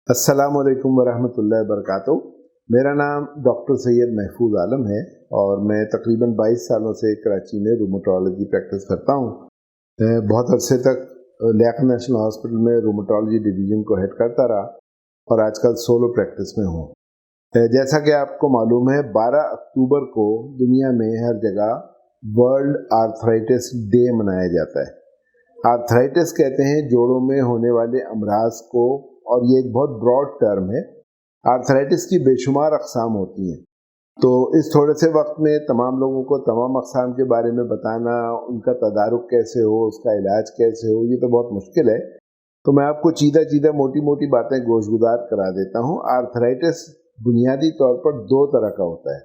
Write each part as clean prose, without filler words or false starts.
अस्सलाम वालेकुम वरहमतुल्लाहि वबरकातुहू। मेरा नाम डॉक्टर सैयद महफूज आलम है और मैं तकरीबन 22 सालों से कराची में रूमेटोलॉजी प्रैक्टिस करता हूँ। मैं बहुत अरसे तक लियाकत नेशनल हॉस्पिटल में रूमेटोलॉजी डिवीज़न को हेड करता रहा और आजकल सोलो प्रैक्टिस में हूँ। जैसा कि आपको मालूम है, 12 अक्टूबर को दुनिया में हर जगह वर्ल्ड आर्थराइटिस डे मनाया जाता है। आर्थराइटिस कहते हैं जोड़ों में होने वाले अमराज को, और ये एक बहुत ब्रॉड टर्म है। आर्थराइटिस की बेशुमार अक़साम होती हैं, तो इस थोड़े से वक्त में तमाम लोगों को तमाम अक़साम के बारे में बताना, उनका तदारुक कैसे हो, उसका इलाज कैसे हो, ये तो बहुत मुश्किल है। तो मैं आपको चीदा मोटी मोटी बातें गोशगुजार करा देता हूँ। आर्थराइटिस बुनियादी तौर पर दो तरह का होता है।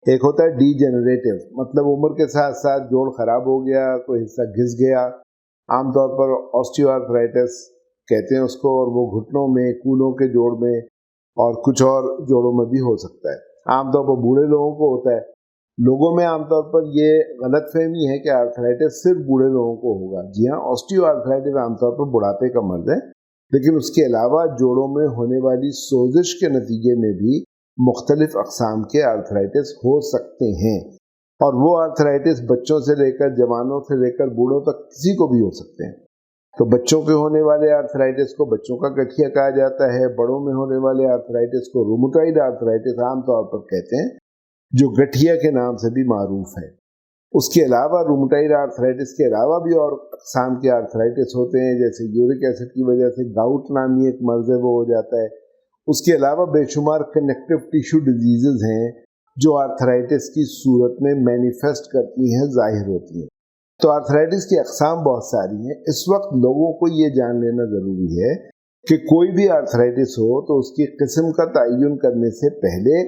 एक होता है डीजेनरेटिव, मतलब उम्र के साथ साथ जोड़ ख़राब हो गया, कोई हिस्सा घिस गया। आमतौर पर ऑस्टियोआर्थराइटिस कहते हैं उसको, और वो घुटनों में, कूलों के जोड़ में और कुछ और जोड़ों में भी हो सकता है। आमतौर पर बूढ़े लोगों को होता है। लोगों में आमतौर पर ये गलतफहमी है कि आर्थराइटिस सिर्फ बूढ़े लोगों को होगा। जी हाँ, ऑस्टियोआर्थराइटिस आमतौर पर बुढ़ापे का मर्ज है, लेकिन उसके अलावा जोड़ों में होने वाली सोजिश के नतीजे में भी मुख्तलिफ अक़साम के आर्थराइटिस हो सकते हैं, और वो आर्थराइटिस बच्चों से लेकर, जवानों से लेकर बूढ़ों तक किसी को भी हो सकते हैं। तो बच्चों के होने वाले आर्थराइटिस को बच्चों का गठिया कहा जाता है। बड़ों में होने वाले आर्थराइटिस को रूमेटॉइड आर्थराइटिस आमतौर पर कहते हैं, जो गठिया के नाम से भी मारूफ है। उसके अलावा रूमेटॉइड आर्थराइटिस के अलावा भी और अक़साम के आर्थराइटिस होते हैं, जैसे यूरिक एसिड की वजह से गाउट नामी एक मर्ज़ है, वो हो जाता है। उसके अलावा बेशुमार कनेक्टिव टिश्यू डिजीज़ हैं जो आर्थराइटिस की सूरत में मैनिफेस्ट करती हैं, ज़ाहिर होती हैं। तो आर्थराइटिस की अक़साम बहुत सारी हैं। इस वक्त लोगों को ये जान लेना ज़रूरी है कि कोई भी आर्थराइटिस हो तो उसकी किस्म का तयन करने से पहले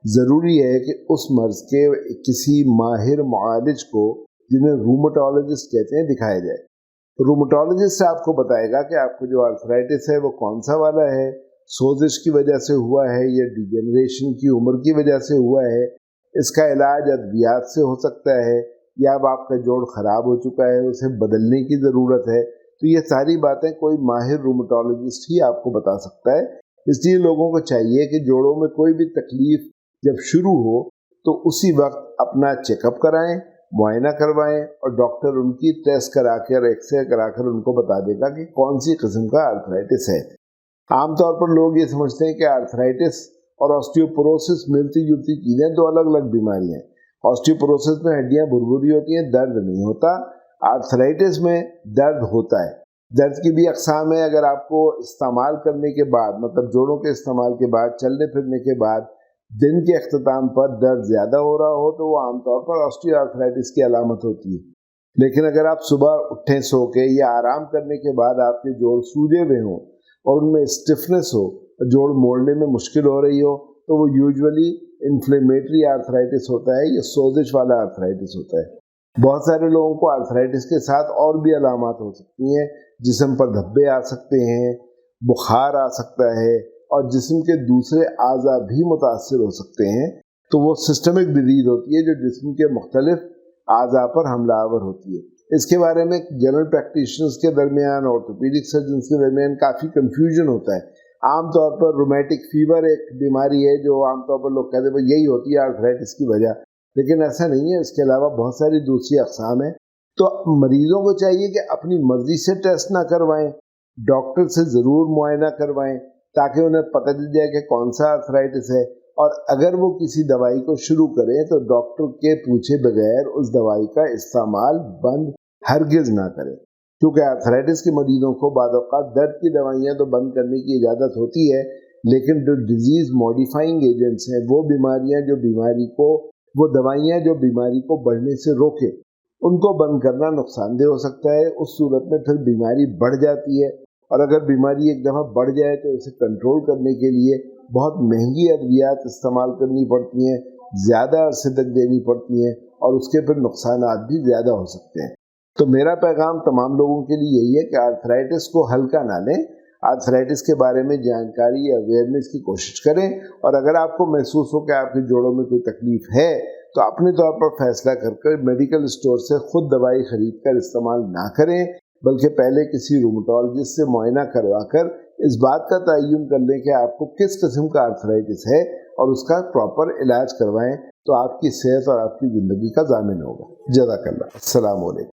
ज़रूरी है कि उस मर्ज़ के किसी माहिर मुआलिज को, जिन्हें रूमेटोलॉजिस्ट कहते हैं, दिखाया जाए। रूमेटोलॉजिस्ट आपको बताएगा कि आपको जो आर्थराइटिस है वो कौन सा वाला है, सोजिश की वजह से हुआ है या डिजेनरेशन की उम्र की वजह से हुआ है। इसका इलाज अद्वियात से हो सकता है, या अब आपका जोड़ ख़राब हो चुका है, उसे बदलने की ज़रूरत है। तो ये सारी बातें कोई माहिर रूमेटोलॉजिस्ट ही आपको बता सकता है। इसलिए लोगों को चाहिए कि जोड़ों में कोई भी तकलीफ़ जब शुरू हो तो उसी वक्त अपना चेकअप कराएं, मुआयना करवाएं, और डॉक्टर उनकी टेस्ट करा कर, एक्सरे करा कर उनको बता देगा कि कौन सी किस्म का आर्थराइटिस है। आमतौर पर लोग ये समझते हैं कि आर्थराइटिस और ऑस्टियोपोरोसिस मिलती जुलती चीज़ें, दो अलग अलग बीमारियाँ हैं। ऑस्टियोपोरोसिस में हड्डियाँ भुरभुरी होती हैं, दर्द नहीं होता। आर्थराइटिस में दर्द होता है। दर्द की भी अक़साम है। अगर आपको इस्तेमाल करने के बाद, मतलब जोड़ों के इस्तेमाल के बाद, चलने फिरने के बाद दिन के अख्ताम पर दर्द ज़्यादा हो रहा हो, तो वो आमतौर पर ऑस्टियोआर्थराइटिस की अलामत होती है। लेकिन अगर आप सुबह उठें सो के, या आराम करने के बाद आपके जोड़ सूजे हुए हों और उनमें स्टिफनेस हो, जोड़ मोड़ने में मुश्किल हो रही हो, तो वो यूजुअली इन्फ्लेमेटरी आर्थराइटिस होता है, या सोजिश वाला आर्थराइटिस होता है। बहुत सारे लोगों को आर्थराइटिस के साथ और भी अलामत हो सकती हैं। जिस्म पर धब्बे आ सकते हैं, बुखार आ सकता है, और जिस्म के दूसरे आज़ा भी मुतासिर हो सकते हैं। तो वो सिस्टमिक डिजीज़ होती है जो जिस्म के मुख्तलिफ आज़ा पर हमलावर होती है। इसके बारे में जनरल प्रैक्टिशनर्स के दरमियान, ऑर्थोपीडिक सर्जन्स के दरमियान काफ़ी कन्फ्यूजन होता है। आमतौर पर रूमेटिक फीवर एक बीमारी है जो आमतौर पर लोग कहते हैं यही होती है आर्थराइटिस की वजह, लेकिन ऐसा नहीं है। इसके अलावा बहुत सारी दूसरी अक़साम है। तो मरीज़ों को चाहिए कि अपनी मर्ज़ी से टेस्ट ना करवाएं, डॉक्टर से ज़रूर मुआयना करवाएं, ताकि उन्हें पता चल जाए कि कौन सा आर्थराइटिस है। और अगर वो किसी दवाई को शुरू करें तो डॉक्टर के पूछे बगैर उस दवाई का इस्तेमाल बंद हरगिज़ ना करें, क्योंकि आर्थराइटिस के मरीजों को बाद औक़ात दर्द की दवाइयाँ तो बंद करने की इजाज़त होती है, लेकिन जो डिजीज़ मॉडिफाइंग एजेंट्स हैं, वो दवाइयाँ जो बीमारी को बढ़ने से रोके, उनको बंद करना नुकसानदेह हो सकता है। उस सूरत में फिर बीमारी बढ़ जाती है, और अगर बीमारी एक दफ़ा बढ़ जाए तो इसे कंट्रोल करने के लिए बहुत महंगी अद्वियात इस्तेमाल करनी पड़ती हैं, ज़्यादा अरसे तक देनी पड़ती हैं, और उसके फिर नुकसानात भी ज़्यादा हो सकते हैं। तो मेरा पैगाम तमाम लोगों के लिए यही है कि आर्थराइटिस को हल्का ना लें। आर्थराइटिस के बारे में जानकारी या अवेयरनेस की कोशिश करें, और अगर आपको महसूस हो कि आपके जोड़ों में कोई तकलीफ़ है तो अपने तौर पर फैसला कर मेडिकल स्टोर से खुद दवाई खरीद कर इस्तेमाल ना करें, बल्कि पहले किसी रूमेटोलॉजिस्ट से मुआयना करवा कर इस बात का तयन कर लें कि आपको किस किस्म का आर्थराइटिस है और उसका प्रॉपर इलाज करवाएं, तो आपकी सेहत और आपकी ज़िंदगी का ज़ामिन होगा। जज़ाकल्लाह। अस्सलाम वालेकुम।